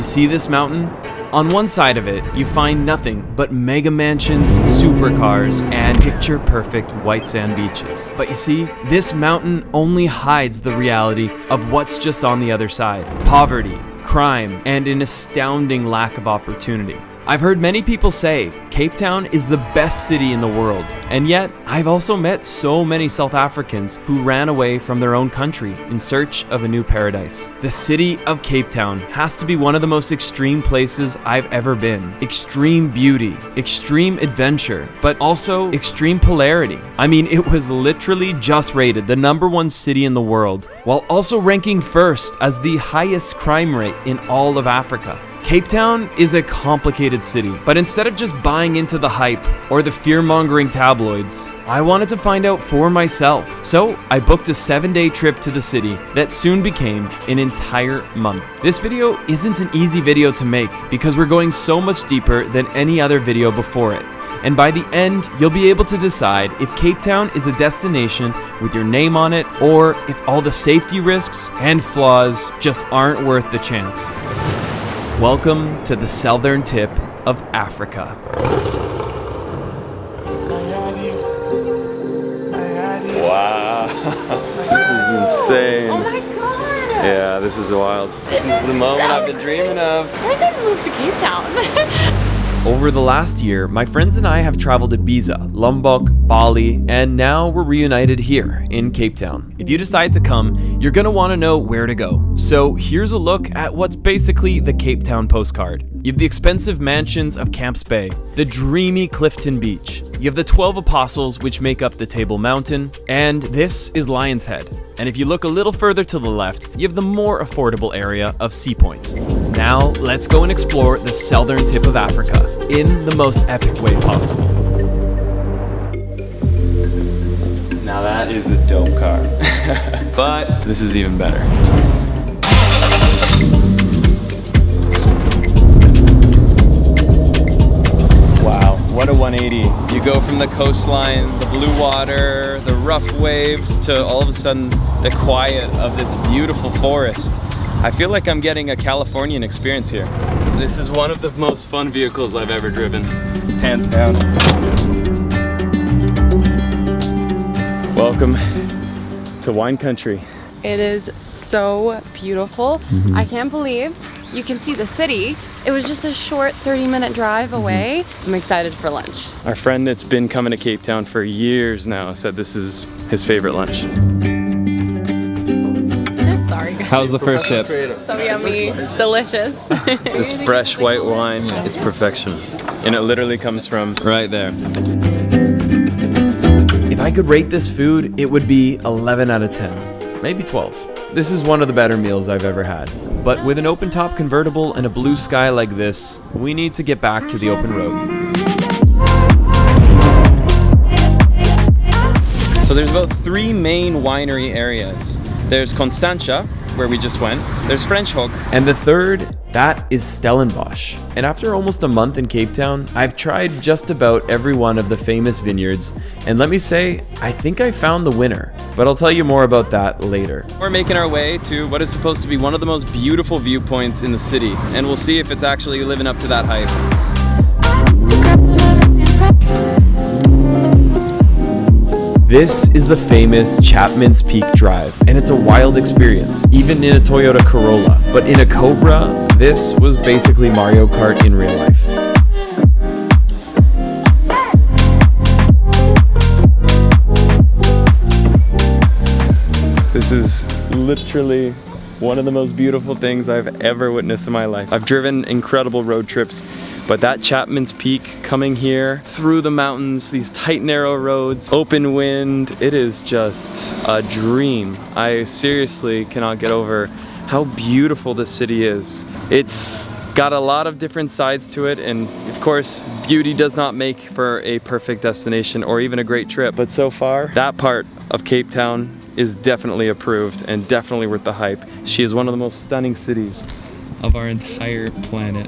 You see this mountain? On one side of it, you find nothing but mega mansions, supercars, and picture-perfect white sand beaches. But you see, this mountain only hides the reality of what's just on the other side. Poverty, crime, and an astounding lack of opportunity. I've heard many people say Cape Town is the best city in the world, and yet I've also met so many South Africans who ran away from their own country in search of a new paradise. The city of Cape Town has to be one of the most extreme places I've ever been. Extreme beauty, extreme adventure, but also extreme polarity. I mean, it was literally just rated the #1 city in the world, while also ranking first as the highest crime rate in all of Africa. Cape Town is a complicated city, but instead of just buying into the hype or the fear-mongering tabloids, I wanted to find out for myself. So I booked a 7-day trip to the city that soon became an entire month. This video isn't an easy video to make because we're going so much deeper than any other video before it. And by the end, you'll be able to decide if Cape Town is a destination with your name on it, or if all the safety risks and flaws just aren't worth the chance. Welcome to the southern tip of Africa. Wow, this is insane. Oh my god. Yeah, this is wild. This is the moment I've been dreaming of. Why did I move to Cape Town? Over the last year, my friends and I have traveled to Ibiza, Lombok, Bali, and now we're reunited here in Cape Town. If you decide to come, you're gonna wanna know where to go. So here's a look at what's basically the Cape Town postcard. You have the expensive mansions of Camps Bay, the dreamy Clifton Beach. You have the 12 Apostles, which make up the Table Mountain, and this is Lion's Head. And if you look a little further to the left, you have the more affordable area of Sea Point. Now, let's go and explore the southern tip of Africa in the most epic way possible. Now that is a dope car, but this is even better. Wow, what a 180. You go from the coastline, the blue water, the rough waves, to all of a sudden the quiet of this beautiful forest. I feel like I'm getting a Californian experience here. This is one of the most fun vehicles I've ever driven, hands down. Welcome to wine country. It is so beautiful. I can't believe you can see the city. It was just a short 30-minute drive away. I'm excited for lunch. Our friend that's been coming to Cape Town for years now said this is his favorite lunch. Sorry. How's the first sip? So yummy, delicious. This fresh white wine, it's perfection. And it literally comes from right there. If I could rate this food, it would be 11 out of 10, maybe 12. This is one of the better meals I've ever had. But with an open top convertible and a blue sky like this, we need to get back to the open road. So there's about 3 main winery areas. There's Constantia, where we just went. There's French Hook. And the third, that is Stellenbosch. And after almost a month in Cape Town, I've tried just about every one of the famous vineyards. And let me say, I think I found the winner. But I'll tell you more about that later. We're making our way to what is supposed to be one of the most beautiful viewpoints in the city. And we'll see if it's actually living up to that hype. This is the famous Chapman's Peak Drive, and it's a wild experience, even in a Toyota Corolla. But in a Cobra, this was basically Mario Kart in real life. This is literally one of the most beautiful things I've ever witnessed in my life. I've driven incredible road trips, but that Chapman's Peak, coming here through the mountains, these tight narrow roads, open wind, it is just a dream. I seriously cannot get over how beautiful this city is. It's got a lot of different sides to it, and of course beauty does not make for a perfect destination or even a great trip, but so far that part of Cape Town is definitely approved and definitely worth the hype. She is one of the most stunning cities of our entire planet.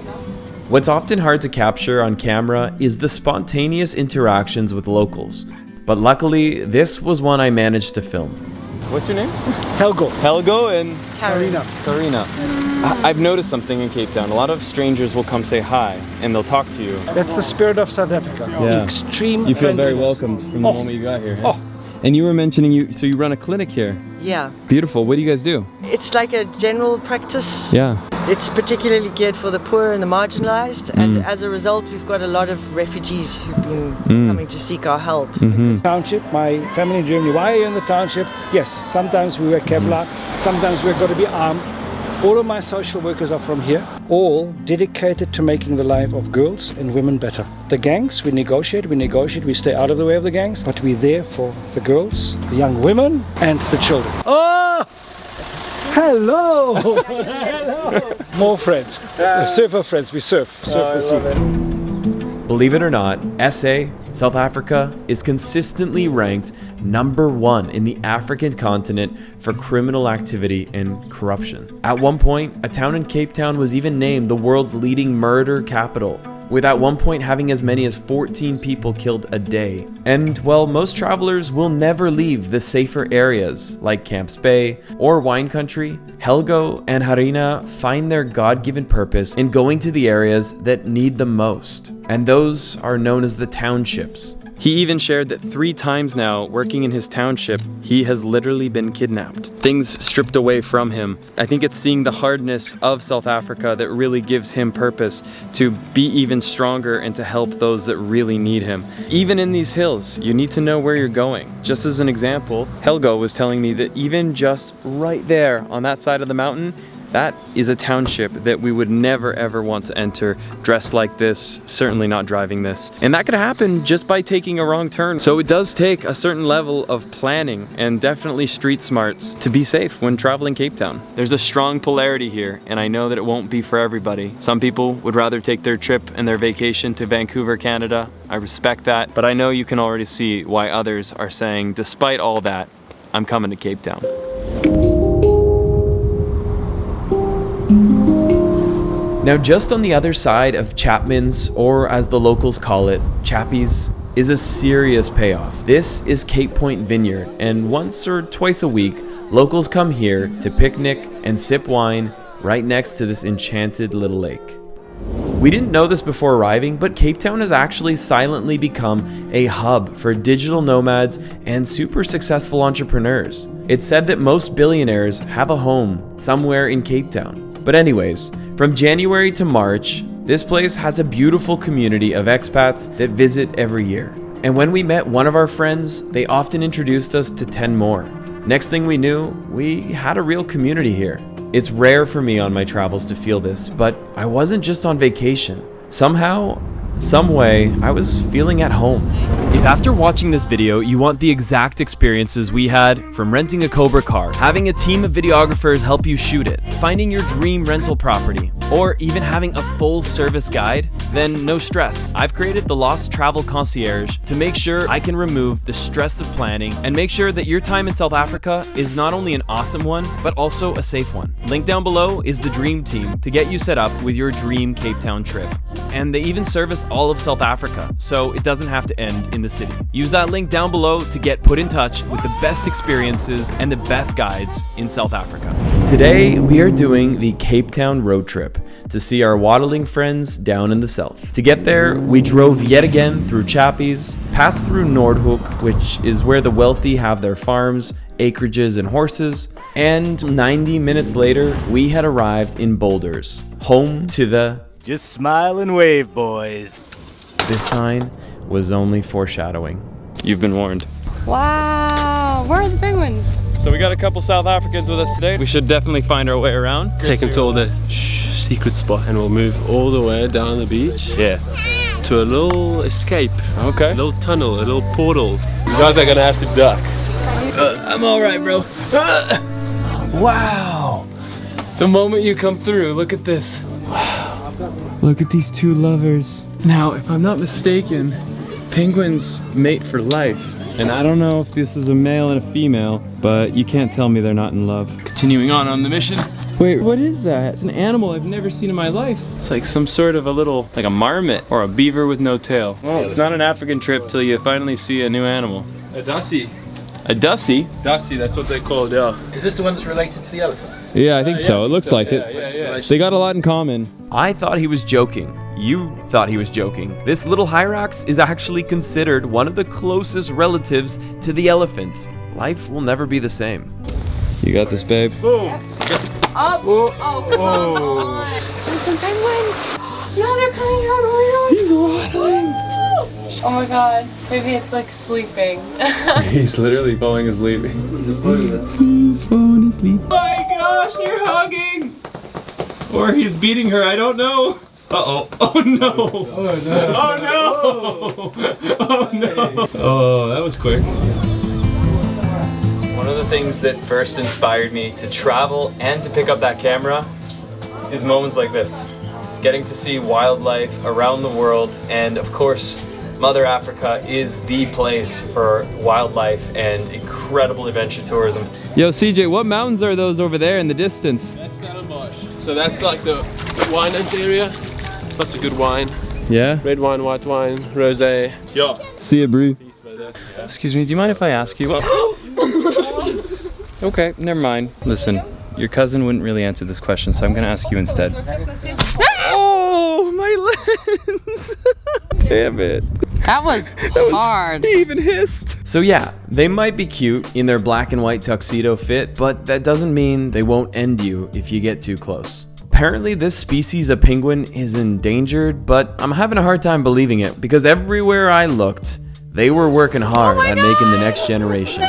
What's often hard to capture on camera is the spontaneous interactions with locals. But luckily, this was one I managed to film. What's your name? Helgo. Helgo and Karina. Karina. I've noticed something in Cape Town. A lot of strangers will come say hi and they'll talk to you. That's the spirit of South Africa. Yeah. Extreme You feel very friendliness. welcomed from the moment you got here. Huh? And you were mentioning so you run a clinic here. Yeah. Beautiful. What do you guys do? It's like a general practice. Yeah. It's particularly geared for the poor and the marginalized, and as a result we've got a lot of refugees who've been coming to seek our help. Township, my family in Germany. Why are you in the township? Yes, sometimes we wear Kevlar, sometimes we've got to be armed. All of my social workers are from here, all dedicated to making the life of girls and women better. The gangs, we negotiate, we stay out of the way of the gangs, but we're there for the girls, the young women, and the children. Oh! Hello! Hello! More friends, surfer friends, we surf the sea. Believe it or not, SA, South Africa, is consistently ranked #1 in the African continent for criminal activity and corruption. At one point, a town in Cape Town was even named the world's leading murder capital, with at one point having as many as 14 people killed a day. And while most travelers will never leave the safer areas like Camps Bay or Wine Country, Helgo and Harina find their God-given purpose in going to the areas that need them most. And those are known as the Townships. He even shared that 3 times now, working in his township, he has literally been kidnapped. Things stripped away from him. I think it's seeing the hardness of South Africa that really gives him purpose to be even stronger and to help those that really need him. Even in these hills, you need to know where you're going. Just as an example, Helgo was telling me that even just right there on that side of the mountain, that is a township that we would never ever want to enter dressed like this, certainly not driving this. And that could happen just by taking a wrong turn. So it does take a certain level of planning and definitely street smarts to be safe when traveling Cape Town. There's a strong polarity here, and I know that it won't be for everybody. Some people would rather take their trip and their vacation to Vancouver, Canada. I respect that, but I know you can already see why others are saying, despite all that, I'm coming to Cape Town. Now, just on the other side of Chapman's, or as the locals call it, Chappies, is a serious payoff. This is Cape Point Vineyard, and once or twice a week, locals come here to picnic and sip wine right next to this enchanted little lake. We didn't know this before arriving, but Cape Town has actually silently become a hub for digital nomads and super successful entrepreneurs. It's said that most billionaires have a home somewhere in Cape Town. But anyways, from January to March, this place has a beautiful community of expats that visit every year. And when we met one of our friends, they often introduced us to 10 more. Next thing we knew, we had a real community here. It's rare for me on my travels to feel this, but I wasn't just on vacation. Somehow, some way, I was feeling at home. If after watching this video, you want the exact experiences we had, from renting a Cobra car, having a team of videographers help you shoot it, finding your dream rental property, or even having a full service guide, then no stress. I've created the Lost Travel Concierge to make sure I can remove the stress of planning and make sure that your time in South Africa is not only an awesome one, but also a safe one. Link down below is the dream team to get you set up with your dream Cape Town trip. And they even service all of South Africa, so it doesn't have to end in the city. Use that link down below to get put in touch with the best experiences and the best guides in South Africa. Today, we are doing the Cape Town road trip to see our waddling friends down in the south. To get there, we drove yet again through Chappies, passed through Noordhoek, which is where the wealthy have their farms, acreages, and horses, and 90 minutes later, we had arrived in Boulders, home to the "Just smile and wave, boys." This sign was only foreshadowing. You've been warned. Wow, where are the penguins? So we got a couple South Africans with us today. We should definitely find our way around. Take them to all the secret spot, and we'll move all the way down the beach. Yeah. To a little escape. Okay. A little tunnel, a little portal. You guys are gonna have to duck. I'm all right, bro. Wow. The moment you come through, look at this. Wow. Look at these two lovers. Now, if I'm not mistaken, penguins mate for life. And I don't know if this is a male and a female, but you can't tell me they're not in love. Continuing on the mission. Wait, what is that? It's an animal I've never seen in my life. It's like some sort of a little, like a marmot or a beaver with no tail. Well, it's not an African trip till you finally see a new animal. A dussie. A dussie? Dussie, that's what they call it, yeah. Is this the one that's related to the elephant? Yeah, I think so. It looks like it. They got a lot in common. I thought he was joking. You thought he was joking. This little hyrax is actually considered one of the closest relatives to the elephant. Life will never be the same. You got this, babe. Up! Oh, come on! And some penguins! No, they're coming out! Oh my god! He's waddling! Oh my god. Maybe it's like sleeping. He's literally falling asleep. He's falling asleep. Oh my gosh, they're hugging! Or he's beating her, I don't know. Uh-oh. Oh no! Oh no! Oh no! Oh no! Oh, that was quick. One of the things that first inspired me to travel and to pick up that camera is moments like this. Getting to see wildlife around the world, and of course, Mother Africa is the place for wildlife and incredible adventure tourism. Yo, CJ, what mountains are those over there in the distance? That's Stellenbosch. So that's like the winelands area. That's a good wine. Yeah? Red wine, white wine, rosé. Yeah. See ya, bro. Excuse me, do you mind if I ask you? Okay, never mind. Listen, your cousin wouldn't really answer this question, so I'm gonna ask you instead. Oh, my lens! Damn it. That was hard. He even hissed. So yeah, they might be cute in their black and white tuxedo fit, but that doesn't mean they won't end you if you get too close. Apparently this species of penguin is endangered, but I'm having a hard time believing it because everywhere I looked, they were working hard at making the next generation.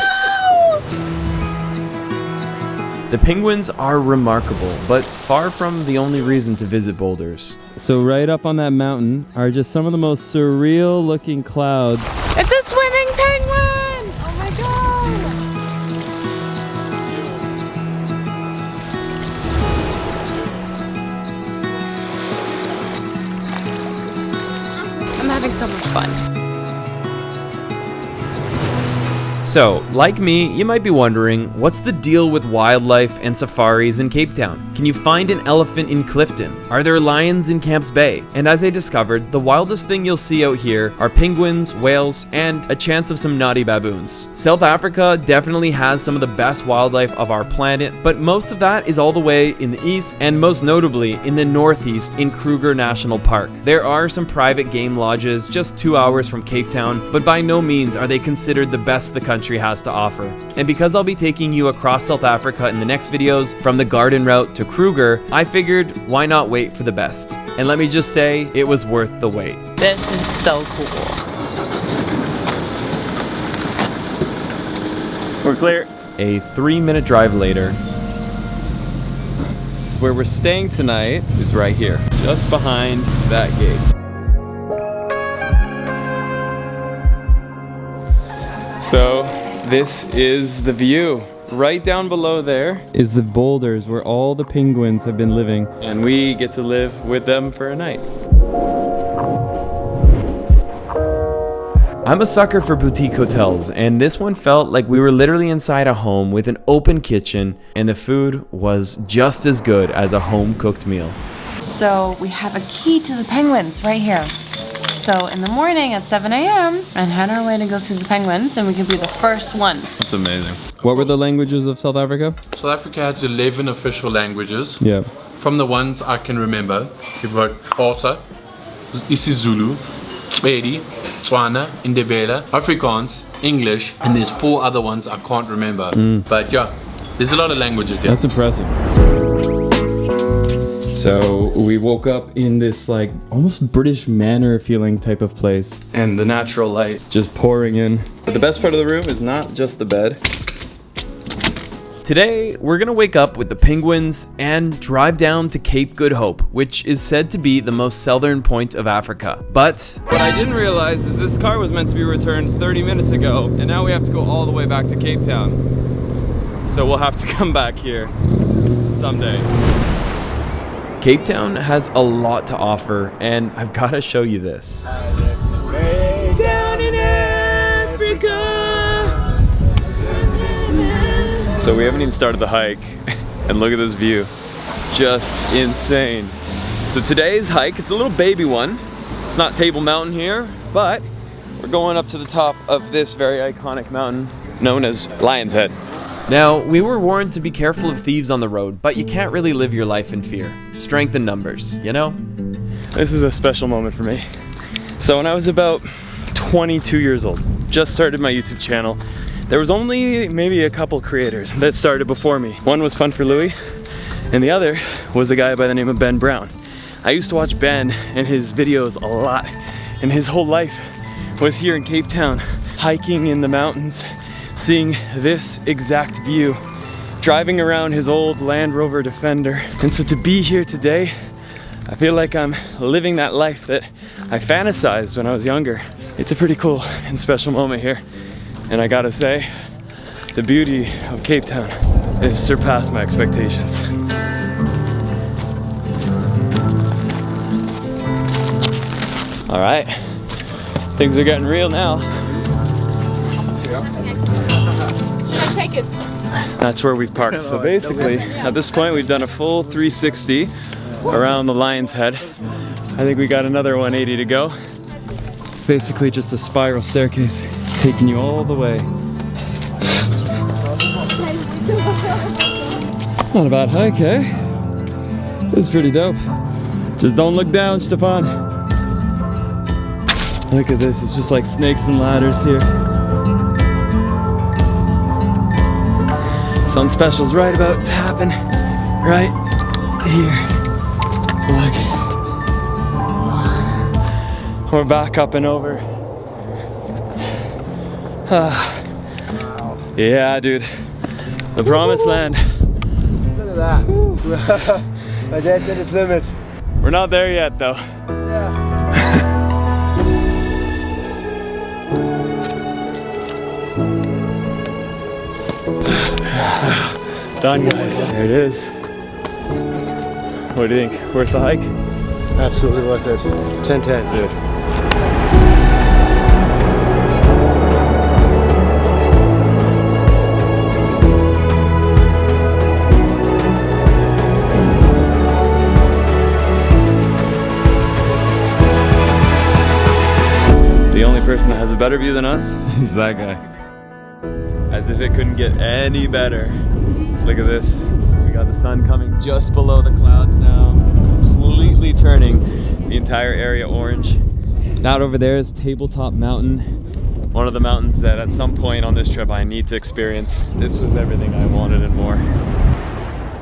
The penguins are remarkable, but far from the only reason to visit boulders. So right up on that mountain are just some of the most surreal looking clouds. It's a swimming penguin! Oh my god! I'm having so much fun. So, like me, you might be wondering, what's the deal with wildlife and safaris in Cape Town? Can you find an elephant in Clifton? Are there lions in Camps Bay? And as I discovered, the wildest thing you'll see out here are penguins, whales, and a chance of some naughty baboons. South Africa definitely has some of the best wildlife of our planet, but most of that is all the way in the east, and most notably in the northeast in Kruger National Park. There are some private game lodges just 2 hours from Cape Town, but by no means are they considered the best the country has to offer. And because I'll be taking you across South Africa in the next videos, from the garden route to Kruger, I figured why not wait for the best? And let me just say, it was worth the wait. This is so cool. We're clear. A 3-minute drive later, where we're staying tonight is right here, just behind that gate. So this is the view. Right down below there is the boulders where all the penguins have been living, and we get to live with them for a night. I'm a sucker for boutique hotels, and this one felt like we were literally inside a home with an open kitchen, and the food was just as good as a home-cooked meal. So we have a key to the penguins right here. So in the morning at 7 a.m. and head our way to go see the penguins, and we can be the first ones. That's amazing. What were the languages of South Africa? South Africa has 11 official languages. Yeah. From the ones I can remember, you've got Xhosa, isiZulu, Tsedi, Tswana, Ndebele, Afrikaans, English, and there's 4 other ones I can't remember. But yeah, there's a lot of languages here. That's impressive. So we woke up in this like almost British Manor feeling type of place, and the natural light just pouring in. But the best part of the room is not just the bed. Today, we're gonna wake up with the penguins and drive down to Cape Good Hope, which is said to be the most southern point of Africa. But what I didn't realize is this car was meant to be returned 30 minutes ago, and now we have to go all the way back to Cape Town. So we'll have to come back here someday. Cape Town has a lot to offer, and I've got to show you this. Down in Africa. So we haven't even started the hike, and look at this view. Just insane. So today's hike, it's a little baby one. It's not Table Mountain here, but we're going up to the top of this very iconic mountain known as Lion's Head. Now, we were warned to be careful of thieves on the road, but you can't really live your life in fear. Strength in numbers, you know? This is a special moment for me. So when I was about 22 years old, just started my YouTube channel, there was only maybe a couple creators that started before me. One was Fun for Louie, and the other was a guy by the name of Ben Brown. I used to watch Ben and his videos a lot, and his whole life was here in Cape Town, hiking in the mountains, seeing this exact view, driving around his old Land Rover Defender. And so to be here today, I feel like I'm living that life that I fantasized when I was younger. It's a pretty cool and special moment here. And I gotta say, the beauty of Cape Town has surpassed my expectations. All right, things are getting real now. Should I take it? That's where we've parked. So basically, at this point, we've done a full 360 around the Lion's Head. I think we got another 180 to go. Basically just a spiral staircase taking you all the way. Not a bad hike, eh? This is pretty dope. Just don't look down, Stefan. Look at this, it's just like snakes and ladders here. Something special's right about to happen right here. Look. We're back up and over. Yeah, dude. The promised land. Look at that. My dad did his limit. We're not there yet, though. Done, guys. There it is. What do you think? Worth the hike? Absolutely worth it. 10-10. Dude. The only person that has a better view than us is that guy. As if it couldn't get any better. Look at this. We got the sun coming just below the clouds now, completely turning the entire area orange. That over there is Tabletop Mountain, one of the mountains that at some point on this trip I need to experience. This was everything I wanted and more.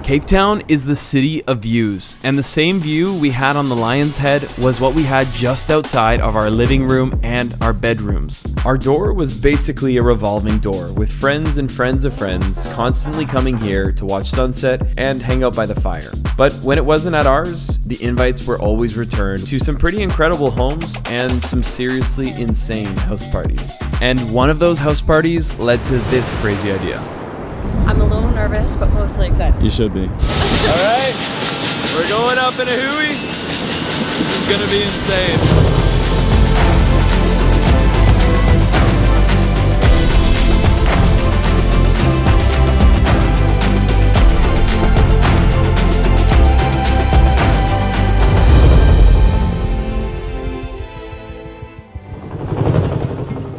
Cape Town is the city of views, and the same view we had on the Lion's Head was what we had just outside of our living room and our bedrooms. Our door was basically a revolving door, with friends and friends of friends constantly coming here to watch sunset and hang out by the fire. But when it wasn't at ours, the invites were always returned to some pretty incredible homes and some seriously insane house parties. And one of those house parties led to this crazy idea. I'm a little nervous, but mostly excited. You should be. All right, we're going up in a Hui. This is gonna be insane.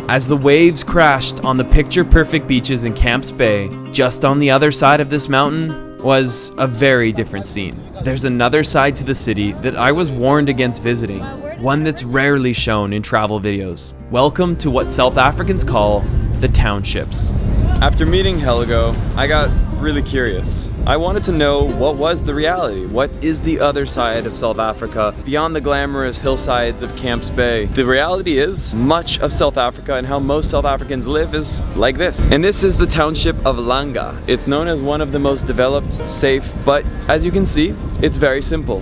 As the waves crashed on the picture-perfect beaches in Camps Bay, just on the other side of this mountain was a very different scene. There's another side to the city that I was warned against visiting, one that's rarely shown in travel videos. Welcome to what South Africans call the Townships. After meeting Helgo, I got really curious. I wanted to know what was the reality. What is the other side of South Africa beyond the glamorous hillsides of Camps Bay? The reality is much of South Africa and how most South Africans live is like this. And this is the township of Langa. It's known as one of the most developed, safe, but as you can see, it's very simple.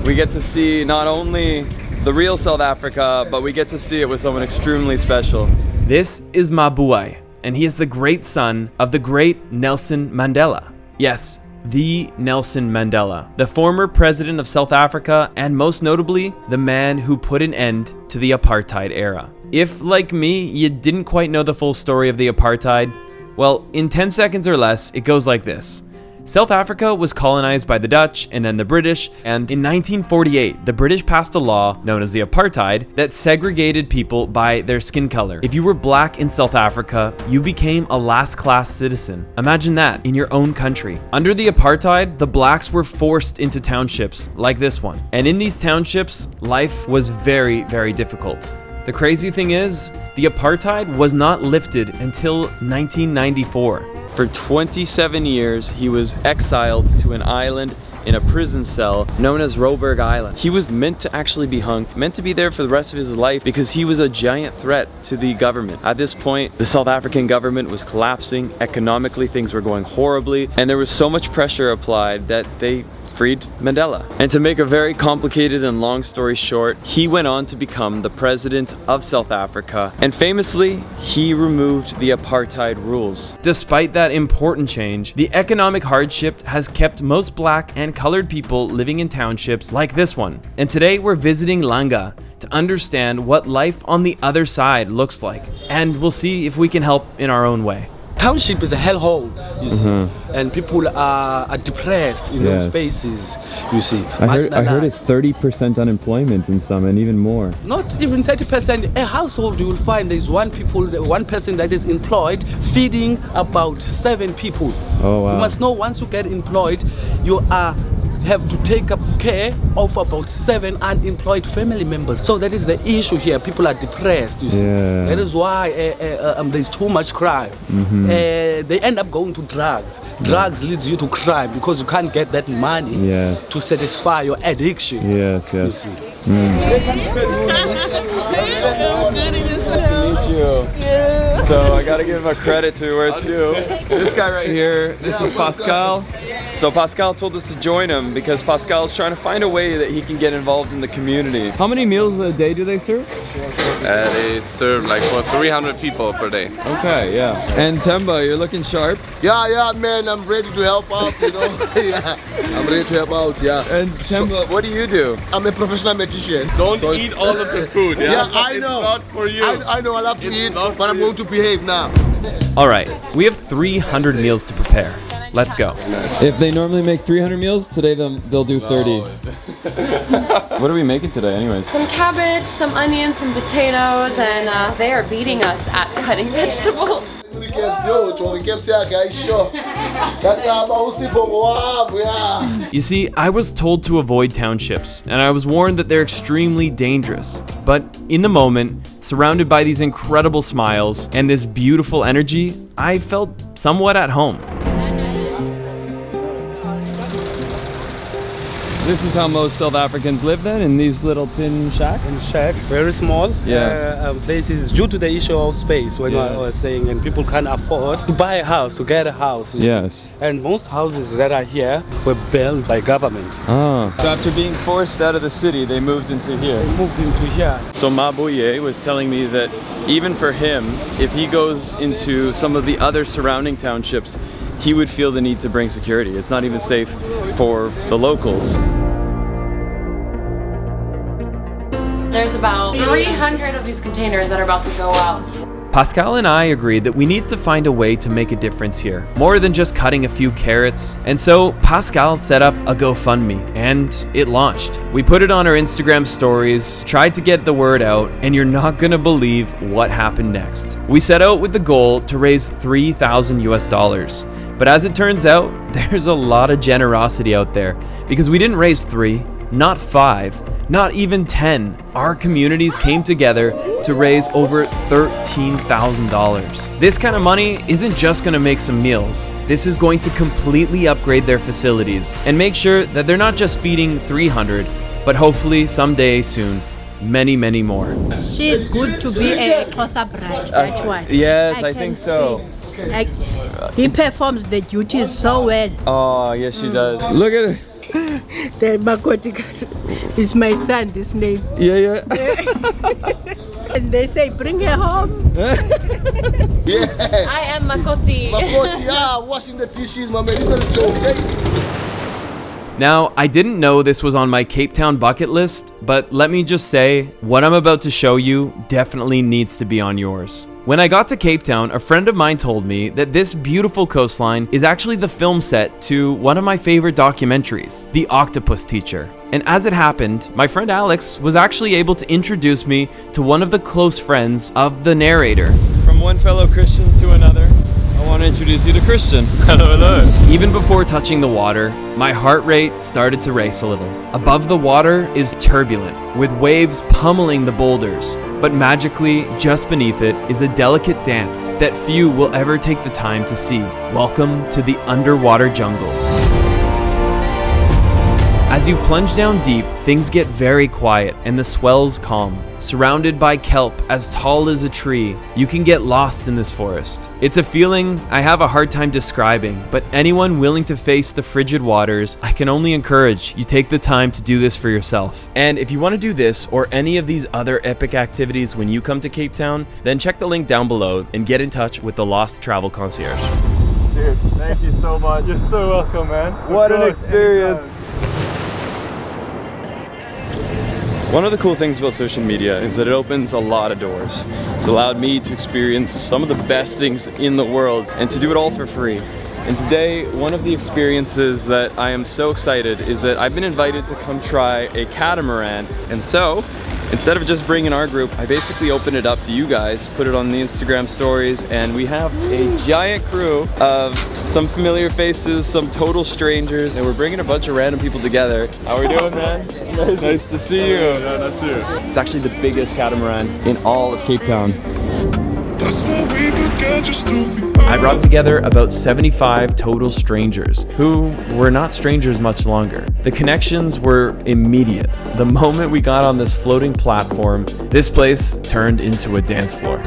We get to see not only the real South Africa, but we get to see it with someone extremely special. This is Mabuai, and he is the great son of the great Nelson Mandela. Yes, the Nelson Mandela, the former president of South Africa, and most notably, the man who put an end to the apartheid era. If, like me, you didn't quite know the full story of the apartheid, well, in 10 seconds or less, it goes like this. South Africa was colonized by the Dutch and then the British, and in 1948, the British passed a law known as the apartheid that segregated people by their skin color. If you were black in South Africa, you became a last-class citizen. Imagine that in your own country. Under the apartheid, the blacks were forced into townships like this one. And in these townships, life was very, very difficult. The crazy thing is, the apartheid was not lifted until 1994. For 27 years, he was exiled to an island in a prison cell known as Roberg Island. He was meant to actually be hung, meant to be there for the rest of his life because he was a giant threat to the government. At this point, the South African government was collapsing. Economically, things were going horribly, and there was so much pressure applied that they freed Mandela. And to make a very complicated and long story short, he went on to become the president of South Africa, and famously, he removed the apartheid rules. Despite that important change, the economic hardship has kept most black and colored people living in townships like this one. And today we're visiting Langa to understand what life on the other side looks like, and we'll see if we can help in our own way. Township is a hellhole, you see, and people are depressed in those spaces, you see. I heard it's 30% unemployment in some, and even more. Not even 30%. A household, you will find there's one person that is employed feeding about 7 people. Oh wow. You must know, once you get employed, you have to take up care of about 7 unemployed family members. So that is the issue here. People are depressed, you see. Yeah. That is why there's too much crime. They end up going to drugs. Drugs leads you to crime because you can't get that money to satisfy your addiction. Yes. You see. Nice to meet you. So I gotta give a credit to where it's due. This guy right here, this is Pascal. So Pascal told us to join him because Pascal's trying to find a way that he can get involved in the community. How many meals a day do they serve? They serve like for 300 people per day. Okay, yeah. And Temba, you're looking sharp. Yeah, man, I'm ready to help out, you know. Yeah, I'm ready to help out, yeah. And Temba, what do you do? I'm a professional magician. Don't eat all of the food, yeah? Yeah, I know. It's not for you. I know I love to eat, but I'm going to behave now. Alright, we have 300 meals to prepare. Let's go. If they normally make 300 meals, today they'll do 30. What are we making today anyways? Some cabbage, some onions, some potatoes, and they are beating us at cutting vegetables. You see, I was told to avoid townships, and I was warned that they're extremely dangerous. But in the moment, surrounded by these incredible smiles and this beautiful energy, I felt somewhat at home. This is how most South Africans live then, in these little tin shacks? In shacks, very small places, due to the issue of space, when I was saying, and people can't afford to buy a house, to get a house. Yes. And most houses that are here were built by government. Ah. So after being forced out of the city, they moved into here. They moved into here. So Mabuye was telling me that even for him, if he goes into some of the other surrounding townships, he would feel the need to bring security. It's not even safe for the locals. There's about 300 of these containers that are about to go out. Pascal and I agreed that we need to find a way to make a difference here, more than just cutting a few carrots. And so Pascal set up a GoFundMe, and it launched. We put it on our Instagram stories, tried to get the word out, and you're not gonna believe what happened next. We set out with the goal to raise $3,000 US. But as it turns out, there's a lot of generosity out there, because we didn't raise 3, not 5, not even 10. Our communities came together to raise over $13,000. This kind of money isn't just gonna make some meals. This is going to completely upgrade their facilities and make sure that they're not just feeding 300, but hopefully someday soon, many, many more. She is good to be a closer bride, that one. Yes, I think so. He performs the duties so well. Oh, yes she does. Look at her. The Makoti is my son, this name. Yeah. And they say, bring her home. I am Makoti. Makoti, yeah, washing the dishes, my man. It's not a joke, okay? Now, I didn't know this was on my Cape Town bucket list, but let me just say, what I'm about to show you definitely needs to be on yours. When I got to Cape Town, a friend of mine told me that this beautiful coastline is actually the film set to one of my favorite documentaries, The Octopus Teacher. And as it happened, my friend Alex was actually able to introduce me to one of the close friends of the narrator. From one fellow Christian to another, I want to introduce you to Christian. Hello, hello. Even before touching the water, my heart rate started to race a little. Above the water is turbulent, with waves pummeling the boulders. But magically, just beneath it is a delicate dance that few will ever take the time to see. Welcome to the underwater jungle. As you plunge down deep, things get very quiet and the swells calm. Surrounded by kelp as tall as a tree, you can get lost in this forest. It's a feeling I have a hard time describing, but anyone willing to face the frigid waters, I can only encourage you take the time to do this for yourself. And if you want to do this or any of these other epic activities when you come to Cape Town, then check the link down below and get in touch with the Lost Travel Concierge. Dude, thank you so much. You're so welcome, man. What an experience. One of the cool things about social media is that it opens a lot of doors. It's allowed me to experience some of the best things in the world and to do it all for free. And today, one of the experiences that I am so excited is that I've been invited to come try a catamaran. And so, instead of just bringing our group, I basically opened it up to you guys, put it on the Instagram stories, and we have a giant crew of some familiar faces, some total strangers, and we're bringing a bunch of random people together. How are we doing, man? Nice to see you. Yeah, nice to see you. It's actually the biggest catamaran in all of Cape Town. I brought together about 75 total strangers who were not strangers much longer. The connections were immediate. The moment we got on this floating platform, this place turned into a dance floor.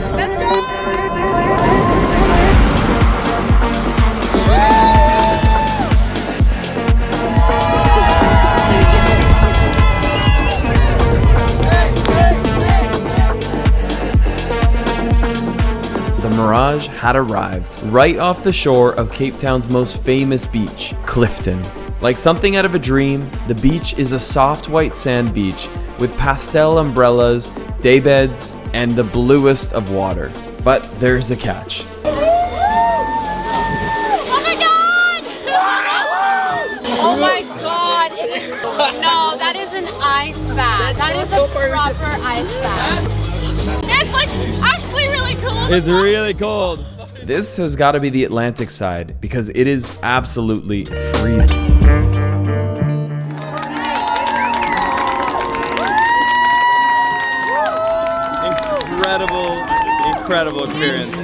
Mirage had arrived right off the shore of Cape Town's most famous beach, Clifton. Like something out of a dream, the beach is a soft white sand beach with pastel umbrellas, daybeds, and the bluest of water. But there's a catch. Oh my god! Oh my god! No, that is an ice bath. That is a proper ice bath. It's like actually really cool. It's really cold. This has got to be the Atlantic side because it is absolutely freezing. Incredible experience.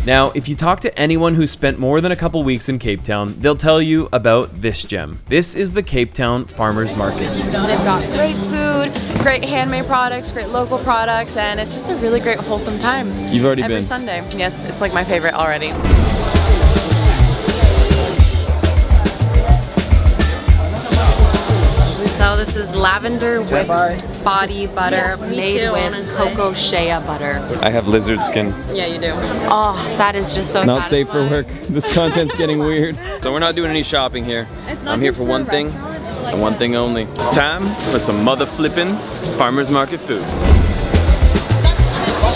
Now, if you talk to anyone who's spent more than a couple weeks in Cape Town, they'll tell you about this gem. This is the Cape Town Farmers Market. They've got great food, great handmade products, great local products, and it's just a really great wholesome time. You've already been? Every Sunday. Yes, it's like my favorite already. So this is lavender whipped body butter made with cocoa shea butter. I have lizard skin. Yeah, you do. Oh, that is just so Not satisfying. safe for work. This content's getting weird. So we're not doing any shopping here. I'm here for one thing and one thing only. It's time for some mother flipping farmers market food.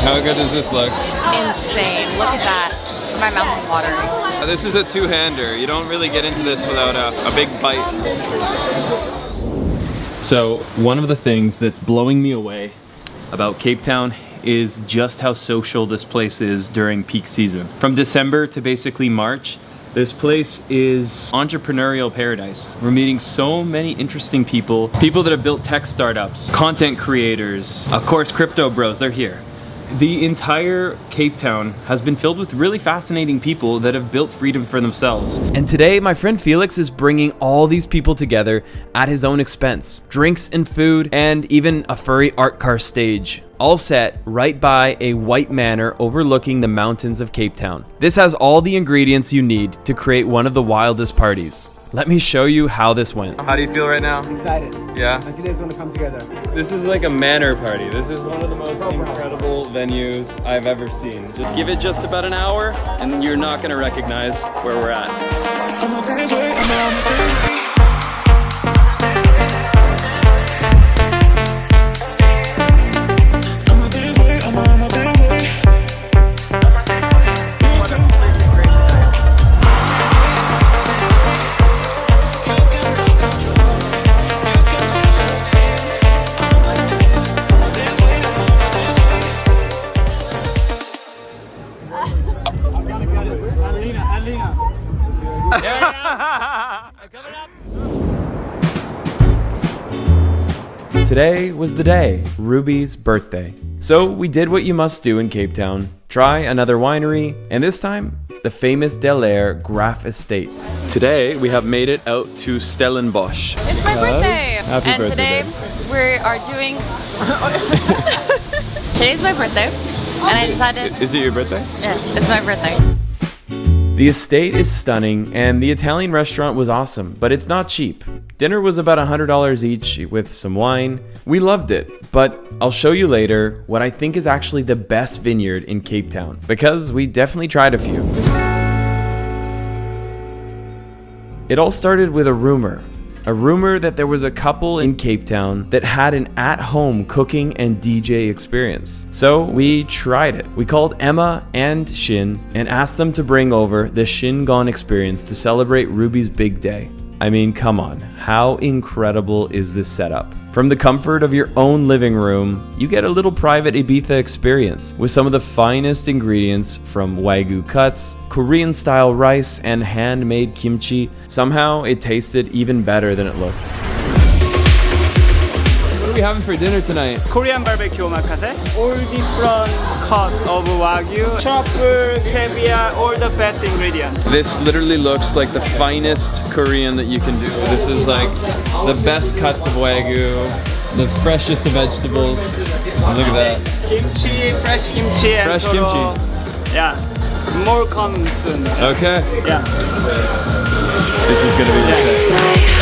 How good does this look? Insane. Look at that. My mouth is watering. This is a two-hander. You don't really get into this without a big bite. So one of the things that's blowing me away about Cape Town is just how social this place is during peak season. From December to basically March, this place is entrepreneurial paradise. We're meeting so many interesting people that have built tech startups, content creators, of course crypto bros, they're here. The entire Cape Town has been filled with really fascinating people that have built freedom for themselves. And today, my friend Felix is bringing all these people together at his own expense. Drinks and food, and even a furry art car stage. All set right by a white manor overlooking the mountains of Cape Town. This has all the ingredients you need to create one of the wildest parties. Let me show you how this went. How do you feel right now? Excited. Yeah? I feel it's gonna come together. This is like a manor party. This is one of the most incredible venues I've ever seen. Just give it just about an hour and you're not gonna recognize where we're at. Today was the day, Ruby's birthday. So we did what you must do in Cape Town. Try another winery, and this time, the famous Del Air Graf Estate. Today, we have made it out to Stellenbosch. It's my birthday! Happy and birthday, today, we are doing... Today's my birthday, and I decided... Is it your birthday? Yeah, it's my birthday. The estate is stunning, and the Italian restaurant was awesome, but it's not cheap. Dinner was about $100 each with some wine. We loved it, but I'll show you later what I think is actually the best vineyard in Cape Town, because we definitely tried a few. It all started with a rumor that there was a couple in Cape Town that had an at-home cooking and DJ experience. So we tried it. We called Emma and Shin and asked them to bring over the Shingon Experience to celebrate Ruby's big day. I mean, come on, how incredible is this setup? From the comfort of your own living room, you get a little private Ibiza experience with some of the finest ingredients from Wagyu cuts, Korean-style rice, and handmade kimchi. Somehow, it tasted even better than it looked. What are we having for dinner tonight? Korean barbecue omakase, all different cut of Wagyu, truffle, caviar, all the best ingredients. This literally looks like the finest Korean that you can do. This is like the best cuts of Wagyu, the freshest of vegetables. Look at that. Kimchi, fresh kimchi, and fresh kimchi. Yeah, more coming soon. Okay. Yeah. This is gonna be the set.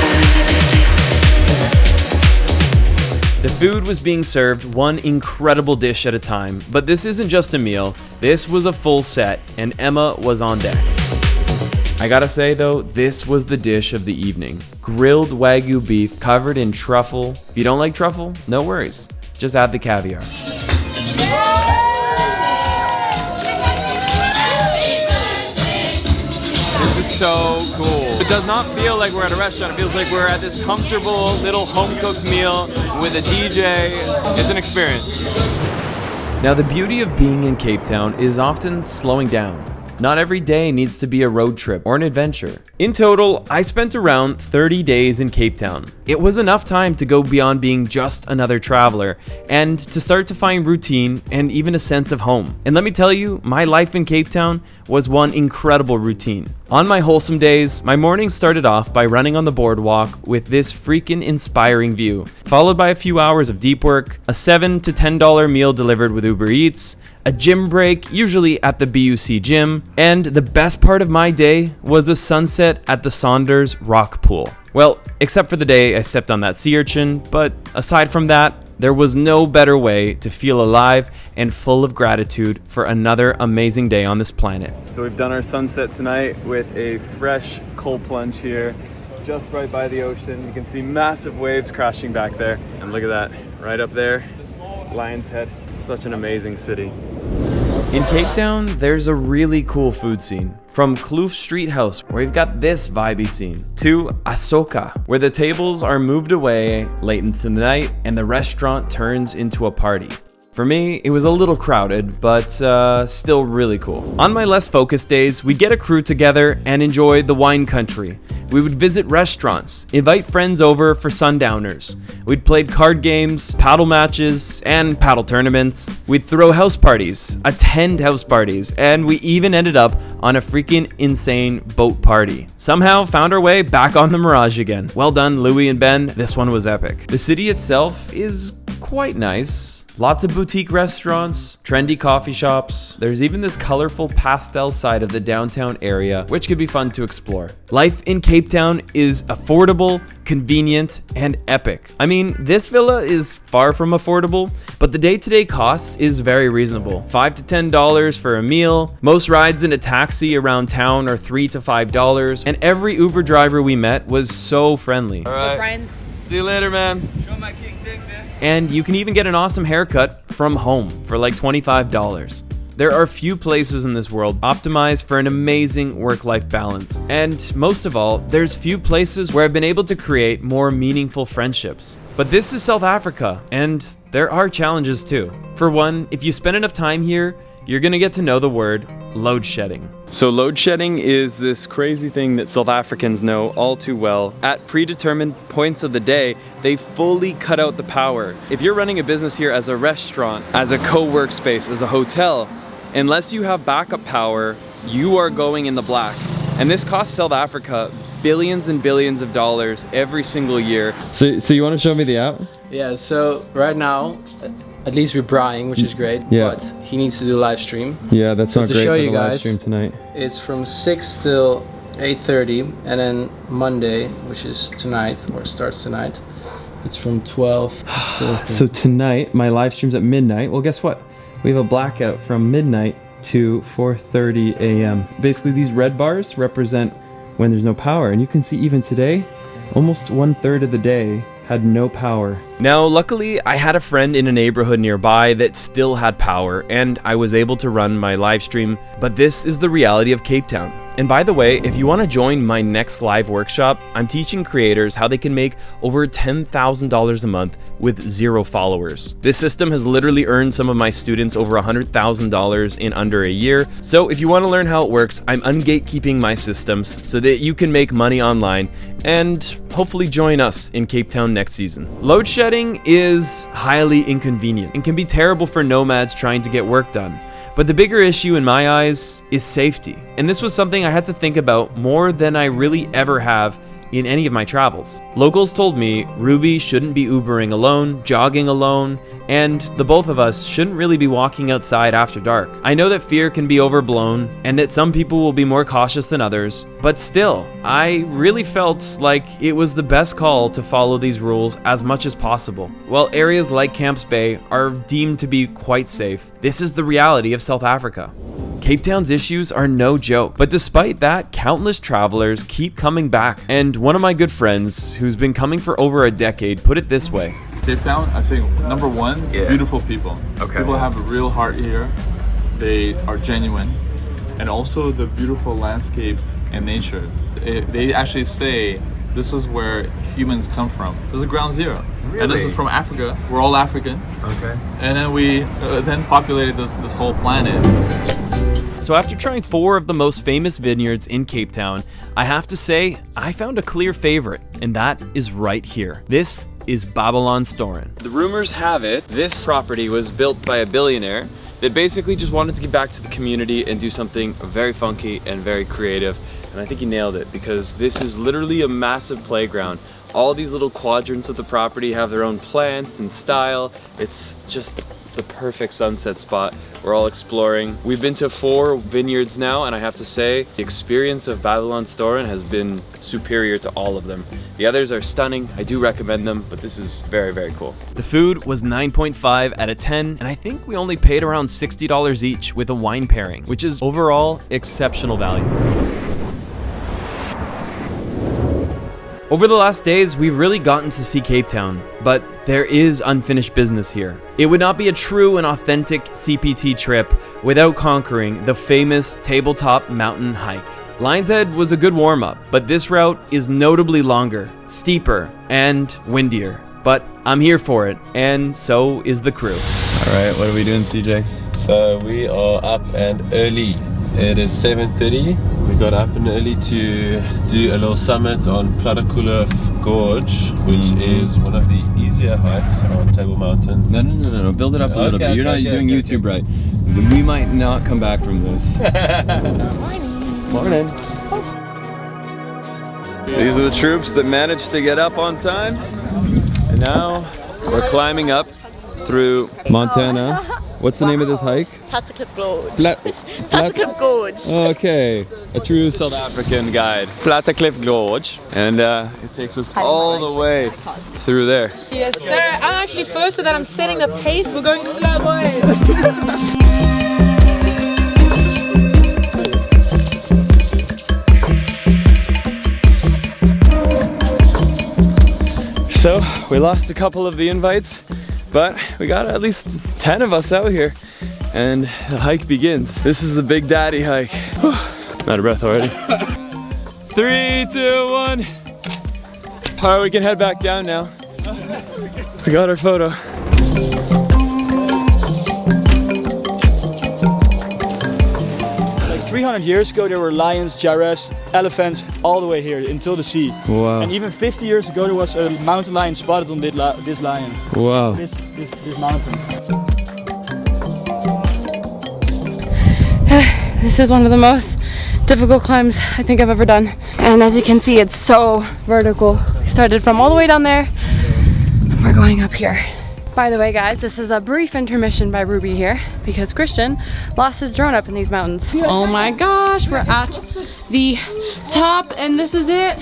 The food was being served one incredible dish at a time, but this isn't just a meal, this was a full set, and Emma was on deck. I gotta say though, this was the dish of the evening. Grilled Wagyu beef covered in truffle. If you don't like truffle, no worries, just add the caviar. This is so cool. It does not feel like we're at a restaurant. It feels like we're at this comfortable little home-cooked meal with a DJ. It's an experience. Now the beauty of being in Cape Town is often slowing down. Not every day needs to be a road trip or an adventure. In total, I spent around 30 days in Cape Town. It was enough time to go beyond being just another traveler and to start to find routine and even a sense of home. And let me tell you, my life in Cape Town was one incredible routine. On my wholesome days, my mornings started off by running on the boardwalk with this freaking inspiring view, followed by a few hours of deep work, a $7 to $10 meal delivered with Uber Eats, a gym break, usually at the BUC gym, and the best part of my day was the sunset at the Saunders Rock Pool. Well, except for the day I stepped on that sea urchin, but aside from that, there was no better way to feel alive and full of gratitude for another amazing day on this planet. So we've done our sunset tonight with a fresh cold plunge here, just right by the ocean. You can see massive waves crashing back there. And look at that, right up there, Lion's Head. Such an amazing city. In Cape Town, there's a really cool food scene. From Kloof Street House, where you've got this vibey scene, to Ahsoka, where the tables are moved away late into the night and the restaurant turns into a party. For me, it was a little crowded, but still really cool. On my less focused days, we'd get a crew together and enjoy the wine country. We would visit restaurants, invite friends over for sundowners. We'd play card games, paddle matches, and paddle tournaments. We'd throw house parties, attend house parties, and we even ended up on a freaking insane boat party. Somehow found our way back on the Mirage again. Well done, Louis and Ben, this one was epic. The city itself is quite nice. Lots of boutique restaurants, trendy coffee shops. There's even this colorful pastel side of the downtown area, which could be fun to explore. Life in Cape Town is affordable, convenient, and epic. I mean, this villa is far from affordable, but the day-to-day cost is very reasonable. $5 to $10 for a meal. Most rides in a taxi around town are $3 to $5, and every Uber driver we met was so friendly. All right. Brian. See you later, man. And you can even get an awesome haircut from home for like $25. There are few places in this world optimized for an amazing work-life balance. And most of all, there's few places where I've been able to create more meaningful friendships. But this is South Africa, and there are challenges too. For one, if you spend enough time here, you're gonna get to know the word load shedding. So load shedding is this crazy thing that South Africans know all too well. At predetermined points of the day, they fully cut out the power. If you're running a business here as a restaurant, as a co-work space, as a hotel, unless you have backup power, you are going in the black. And this costs South Africa billions and billions of dollars every single year. So you want to show me the app? Yeah, so right now, at least we're Brian, which is great, but he needs to do a live stream. Yeah, that's so not to great show for you the live guys, stream tonight. It's from 6 till 8:30, and then Monday, which is tonight, or starts tonight, it's from 12 to So tonight, my live stream's at midnight. Well, guess what? We have a blackout from midnight to 4:30 a.m. Basically, these red bars represent when there's no power, and you can see even today, almost 1/3 of the day had no power. Now, luckily, I had a friend in a neighborhood nearby that still had power, and I was able to run my live stream, but this is the reality of Cape Town. And by the way, if you want to join my next live workshop, I'm teaching creators how they can make over $10,000 a month with 0 followers. This system has literally earned some of my students over $100,000 in under a year. So if you want to learn how it works, I'm ungatekeeping my systems so that you can make money online and hopefully join us in Cape Town next season. Load shedding is highly inconvenient and can be terrible for nomads trying to get work done. But the bigger issue in my eyes is safety. And this was something I had to think about more than I really ever have in any of my travels. Locals told me Ruby shouldn't be Ubering alone, jogging alone, and the both of us shouldn't really be walking outside after dark. I know that fear can be overblown and that some people will be more cautious than others, but still, I really felt like it was the best call to follow these rules as much as possible. While areas like Camps Bay are deemed to be quite safe, this is the reality of South Africa. Cape Town's issues are no joke, but despite that, countless travelers keep coming back. And one of my good friends, who's been coming for over a decade, put it this way. Cape Town, I think, number one, beautiful people. People have a real heart here. They are genuine. And also the beautiful landscape and nature. They actually say this is where humans come from. This is ground zero. Really? And this is from Africa. We're all African. Okay. And then we then populated this whole planet. So after trying 4 of the most famous vineyards in Cape Town, I have to say, I found a clear favorite, and that is right here. This is Babylonstoren. The rumors have it, this property was built by a billionaire that basically just wanted to give back to the community and do something very funky and very creative. And I think he nailed it, because this is literally a massive playground. All these little quadrants of the property have their own plants and style. It's just the perfect sunset spot. We're all exploring. We've been to 4 vineyards now, and I have to say, the experience of Babylonstoren has been superior to all of them. The others are stunning. I do recommend them, but this is very, very cool. The food was 9.5 out of 10, and I think we only paid around $60 each with a wine pairing, which is overall exceptional value. Over the last days, we've really gotten to see Cape Town, but there is unfinished business here. It would not be a true and authentic CPT trip without conquering the famous tabletop mountain hike. Lion's Head was a good warm-up, but this route is notably longer, steeper, and windier. But I'm here for it, and so is the crew. All right, what are we doing, CJ? So we are up and early. It is 7:30. We got up and early to do a little summit on Platakula Gorge, which is one of the easier hikes on Table Mountain. No. Build it up a little bit. You're not doing YouTube right. We might not come back from this. Morning. These are the troops that managed to get up on time. And now we're climbing up through Montana. What's the name of this hike? Plataclip Gorge. Plataclip Gorge. Okay, a true South African guide. Plataclip Gorge. And it takes us all the way through there. Yes, sir. I'm actually first, so that I'm setting the pace. We're going slow, boys. So we lost a couple of the invites, but we got at least 10 of us out here, and the hike begins. This is the Big Daddy hike. Whew, I'm out of breath already. 3, 2, 1. All right, we can head back down now. We got our photo. 300 years ago there were lions, giraffes, elephants all the way here until the sea. Wow. And even 50 years ago there was a mountain lion spotted on this lion. Wow. This mountain. This is one of the most difficult climbs I think I've ever done. And as you can see, it's so vertical. We started from all the way down there. We're going up here. By the way, guys, this is a brief intermission by Ruby here because Christian lost his drone up in these mountains. Oh my gosh, we're at the top and this is it.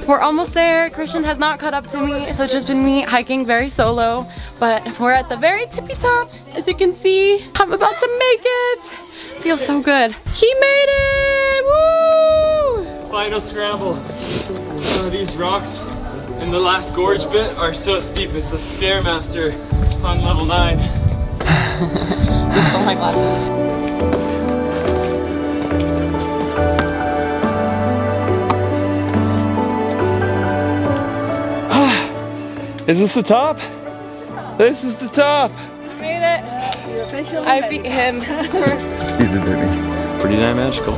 We're almost there. Christian has not caught up to me, so it's just been me hiking very solo. But we're at the very tippy top. As you can see, I'm about to make it. Feels so good. He made it! Woo! Final scramble. Some of these rocks in the last gorge bit are so steep. It's a Stairmaster on level 9. Just stole my glasses. Is this the top? This is the top. I made it. I beat him first. He's a baby. Pretty damn magical.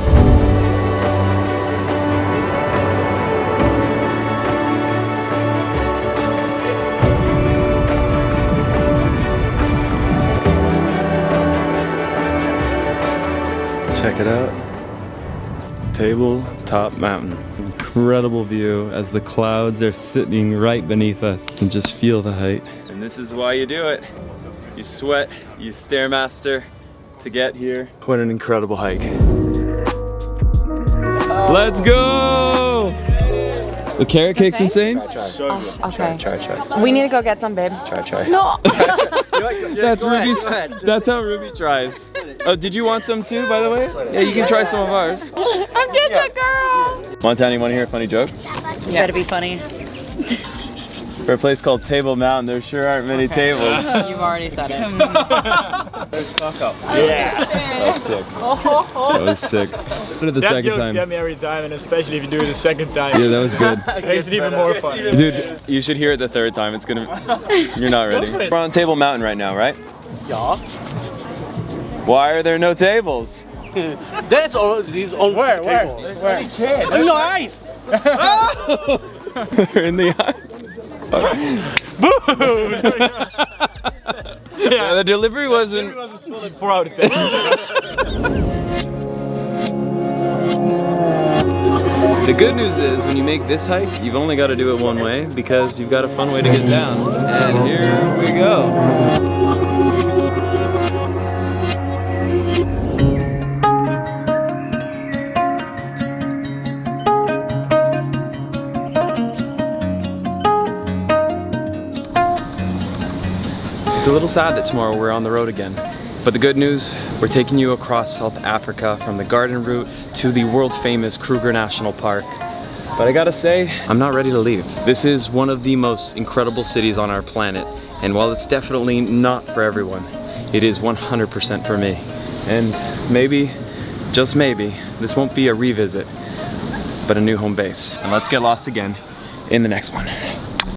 Check it out. Table Top Mountain. Incredible view as the clouds are sitting right beneath us. And just feel the height. And this is why you do it. You sweat, you Stairmaster to get here. What an incredible hike. Let's go! The carrot cake's insane? Okay. We need to go get some, babe. Try. No. That's how Ruby tries. Oh, did you want some too, by the way? Yeah, you can try some of ours. I'm just a girl. Montana, you want to hear a funny joke? You better be funny. For a place called Table Mountain, there sure aren't many tables. You've already said it. Fuck up. Yeah. That was sick. That was sick. That jokes get me every time, and especially if you do it the second time. Yeah, that was good. Makes it even more fun. Dude, you should hear it the third time. It's gonna. You're not ready. We're on Table Mountain right now, right? Yeah. Why are there no tables? That's all. These all where? Where? In your eyes. In the eye. Boom! Yeah, the delivery wasn't. It was a solid 4 out of 10. The good news is when you make this hike, you've only got to do it one way because you've got a fun way to get down. And here we go. It's a little sad that tomorrow we're on the road again. But the good news, we're taking you across South Africa from the garden route to the world famous Kruger National Park. But I gotta say, I'm not ready to leave. This is one of the most incredible cities on our planet. And while it's definitely not for everyone, it is 100% for me. And maybe, just maybe, this won't be a revisit, but a new home base. And let's get lost again in the next one.